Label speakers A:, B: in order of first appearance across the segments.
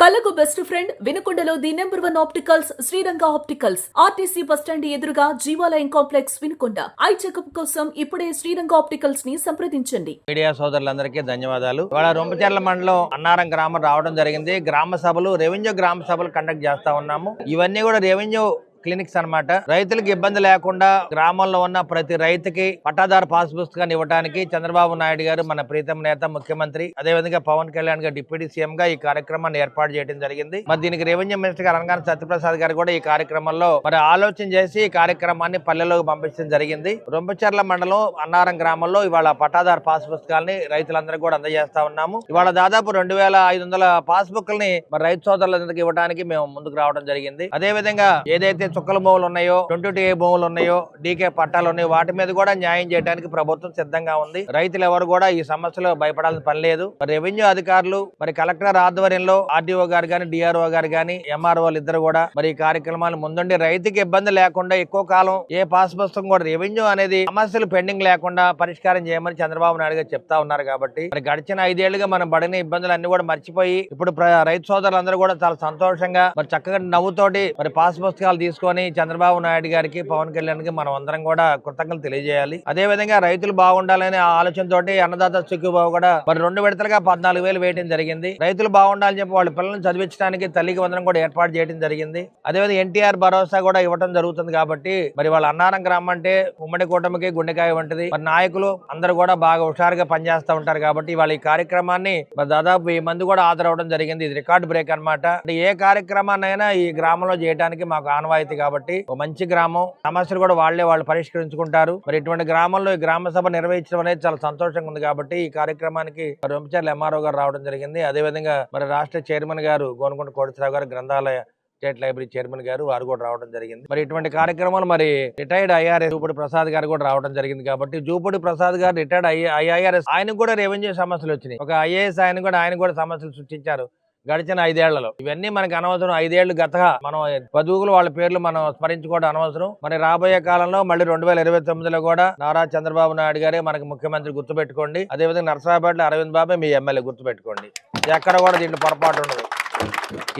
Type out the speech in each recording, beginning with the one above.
A: కళ్ళకు best friend వినుకొండలో the number 1 opticals Sriranga opticals RTC bus stand ఎదురుగా Jeevalayam complex Vinukonda. Eye checkup కోసం ఇప్పుడే శ్రీరంగ ఆప్టికల్స్ ని సంప్రదించండి.
B: మీడియా సోదరులందరికీ ధన్యవాదాలు. ఇవాళ రొంపచెర్ల మండలం అన్నారం గ్రామం రావడం జరిగింది. గ్రామ సభలు, రెవెన్యూ గ్రామ సభలు కండక్ట్ చేస్తా ఉన్నాము. ఇవన్నీ కూడా రెవెన్యూ క్లినిక్స్ అన్నమాట. రైతులకు ఇబ్బంది లేకుండా గ్రామంలో ఉన్న ప్రతి రైతుకి పట్టాదారు పాస్ పుస్తకాన్ని ఇవ్వడానికి చంద్రబాబు నాయుడు గారు, మన ప్రీతం నేత ముఖ్యమంత్రి, అదేవిధంగా పవన్ కళ్యాణ్ గారు డిప్యూటీ సీఎం గా ఈ కార్యక్రమాన్ని ఏర్పాటు చేయడం జరిగింది. మరి దీనికి రెవెన్యూ మినిస్టర్ గారు అనగానే సత్యప్రసాద్ గారు కూడా ఈ కార్యక్రమంలో మరి ఆలోచన చేసి ఈ కార్యక్రమాన్ని పల్లెల్లోకి పంపించడం జరిగింది. రొంపచెర్ల మండలం అన్నారం గ్రామంలో ఇవాళ పట్టాదారు పాస్ పుస్తకాలని రైతులందరికీ కూడా అందజేస్తా ఉన్నాము. ఇవాళ దాదాపు 2500 పాస్ బుక్లని మరి రైతు సోదరులందరికీ ఇవ్వడానికి మేము ముందుకు రావడం జరిగింది. అదేవిధంగా ఏదైతే చుక్కల భూములు ఉన్నాయో, 22A భూములు ఉన్నాయో, డీకే పట్టాలు ఉన్నాయో, వాటి మీద కూడా న్యాయం చేయడానికి ప్రభుత్వం సిద్ధంగా ఉంది. రైతులు ఎవరు కూడా ఈ సమస్యలో భయపడాల్సిన పని లేదు. మరి రెవెన్యూ అధికారులు, మరి కలెక్టర్ ఆధ్వర్యంలో ఆర్డీఓ గారు గాని, డిఆర్ఓ గారు గాని, ఎంఆర్ఓలు ఇద్దరు కూడా మరి ఈ కార్యక్రమాలు ముందుండి రైతుకి ఇబ్బంది లేకుండా ఎక్కువ కాలం ఏ పాస్ పుస్తకం కూడా రెవెన్యూ అనేది సమస్యలు పెండింగ్ లేకుండా పరిష్కారం చేయమని చంద్రబాబు నాయుడు గారు చెప్తా ఉన్నారు. కాబట్టి మరి గడిచిన 5 ఏళ్లుగా మనం పడిన ఇబ్బందులు అన్ని కూడా మర్చిపోయి ఇప్పుడు రైతు సోదరులందరూ కూడా చాలా సంతోషంగా మరి చక్కగా నవ్వుతోటి మరి పాస్ పుస్తకాలు తీసుకొని చంద్రబాబు నాయుడు గారికి, పవన్ కళ్యాణ్ కి మనం అందరం కూడా కృతజ్ఞతలు తెలియజేయాలి. అదే విధంగా రైతులు బాగుండాలనే ఆలోచనతోటి అన్నదాత సుఖీబాబు కూడా మరి 2 విడతలుగా 14,000 వేయడం జరిగింది. రైతులు బాగుండాలని చెప్పి వాళ్ళ పిల్లల్ని చదివించడానికి తల్లికి వందనం కూడా ఏర్పాటు చేయడం జరిగింది. అదేవిధంగా ఎన్టీఆర్ భరోసా కూడా ఇవ్వడం జరుగుతుంది. కాబట్టి మరి వాళ్ళ అన్నారం గ్రామం అంటే ఉమ్మడి కూటమికి గుండెకాయ వంటిది. మరి నాయకులు అందరూ కూడా బాగా హుషారుగా పనిచేస్తూ ఉంటారు. కాబట్టి వాళ్ళ ఈ కార్యక్రమాన్ని మరి దాదాపు 1000 మంది కూడా హాజరవడం జరిగింది. ఇది రికార్డు బ్రేక్ అన్నమాట. ఏ కార్యక్రమాన్నైనా ఈ గ్రామంలో చేయడానికి మాకు ఆనవాయితీ. కాబట్టి మంచి గ్రామం, సమస్యలు కూడా వాళ్ళు పరిష్కరించుకుంటారు. మరి ఇటువంటి గ్రామంలో ఈ గ్రామ సభ నిర్వహించడం అనేది చాలా సంతోషంగా ఉంది. కాబట్టి ఈ కార్యక్రమానికి రొంపచెర్ల ఎంఆర్ఓ గారు రావడం జరిగింది. అదేవిధంగా మరి రాష్ట్ర చైర్మన్ గారు గోనకొండ కోటేశ్వరరావు గారు, గ్రంథాలయ స్టేట్ లైబ్రరీ చైర్మన్ గారు, వారు కూడా రావడం జరిగింది. మరి ఇటువంటి కార్యక్రమాలు మరి రిటైర్డ్ ఐఆర్ఎస్ జూపూడి ప్రసాద్ గారు కూడా రావడం జరిగింది. కాబట్టి జూపూడి ప్రసాద్ గారు రిటైర్డ్ ఐఆర్ఎస్, ఆయనకు కూడా రెవెన్యూ సమస్యలు వచ్చినాయి. ఒక ఐఏఎస్ ఆయన కూడా సమస్యలు సృష్టించారు గడిచిన 5 ఏళ్లలో. ఇవన్నీ మనకి అనవసరం. 5 ఏళ్లు గతగా మనం పదువులు వాళ్ళ పేర్లు మనం స్మరించుకోవడం అనవసరం. మరి రాబోయే కాలంలో మళ్ళీ 2029లో కూడా నారా చంద్రబాబు నాయుడు గారే మనకి ముఖ్యమంత్రి, గుర్తుపెట్టుకోండి. అదేవిధంగా నర్సరావుపేటలో అరవింద్ బాబే మీ ఎమ్మెల్యే, గుర్తుపెట్టుకోండి. ఎక్కడ కూడా దీంట్లో పొరపాటు ఉండదు.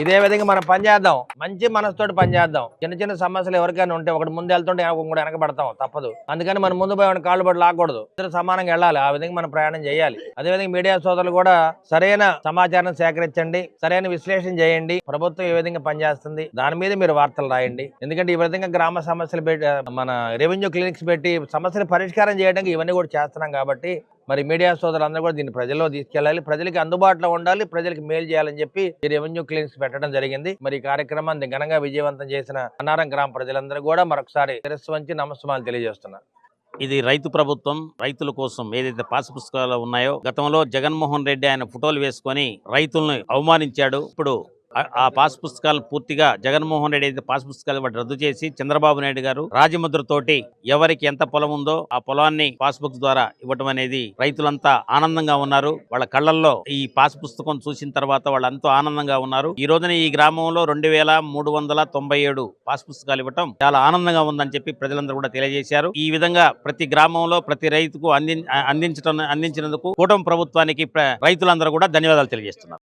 B: ఇదే విధంగా మనం పనిచేద్దాం, మంచి మనసుతోటి పనిచేద్దాం. చిన్న సమస్యలు ఎవరికైనా ఉంటే ఒకటి ముందు వెళ్తుంటే కూడా వెనకబడతాం, తప్పదు. అందుకని మనం ముందు పోయి కాళ్ళు పడి లాగకూడదు. ఇద్దరు సమానంగా వెళ్ళాలి. ఆ విధంగా మనం ప్రయాణం చేయాలి. అదేవిధంగా మీడియా సోదరులు కూడా సరైన సమాచారం సేకరించండి, సరైన విశ్లేషణ చేయండి. ప్రభుత్వం ఏ విధంగా పనిచేస్తుంది దాని మీద మీరు వార్తలు రాయండి. ఎందుకంటే ఈ విధంగా గ్రామ సమస్యలు పెట్టి, మన రెవెన్యూ క్లినిక్స్ పెట్టి సమస్యలు పరిష్కారం చేయడానికి ఇవన్నీ కూడా చేస్తున్నాం. కాబట్టి మరి మీడియా సోదరులందరూ కూడా దీన్ని ప్రజల్లో తీసుకెళ్లాలి, ప్రజలకి అందుబాటులో ఉండాలి, ప్రజలకు మేలు చేయాలని చెప్పి ఈ రెవెన్యూ క్లినిక్స్ పెట్టడం జరిగింది. మరి ఈ కార్యక్రమాన్ని ఘనంగా విజయవంతం చేసిన అన్నారం గ్రామ ప్రజలందరూ కూడా మరొకసారి శిరస్సు వంచి నమస్కారాలు తెలియజేస్తున్నారు.
C: ఇది రైతు ప్రభుత్వం. రైతుల కోసం ఏదైతే పాస్ పుస్తకాలు ఉన్నాయో, గతంలో జగన్మోహన్ రెడ్డి ఆయన ఫోటోలు వేసుకొని రైతులను అవమానించాడు. ఇప్పుడు ఆ పాస్ పుస్తకాలు పూర్తిగా జగన్మోహన్ రెడ్డి అయితే పాస్ పుస్తకాలు వాటి రద్దు చేసి చంద్రబాబు నాయుడు గారు రాజముద్రతోటి ఎవరికి ఎంత పొలం ఉందో ఆ పొలాన్ని పాస్ బుక్ ద్వారా ఇవ్వటం అనేది రైతులంతా ఆనందంగా ఉన్నారు. వాళ్ళ కళ్ళల్లో ఈ పాస్ పుస్తకం చూసిన తర్వాత వాళ్ళు ఎంతో ఆనందంగా ఉన్నారు. ఈ రోజున ఈ గ్రామంలో 2397 పాస్ పుస్తకాలు ఇవ్వటం చాలా ఆనందంగా ఉందని చెప్పి ప్రజలందరూ కూడా తెలియజేశారు. ఈ విధంగా ప్రతి గ్రామంలో ప్రతి రైతుకు అందించినందుకు కూటమి ప్రభుత్వానికి రైతులందరూ కూడా ధన్యవాదాలు తెలియజేస్తున్నారు.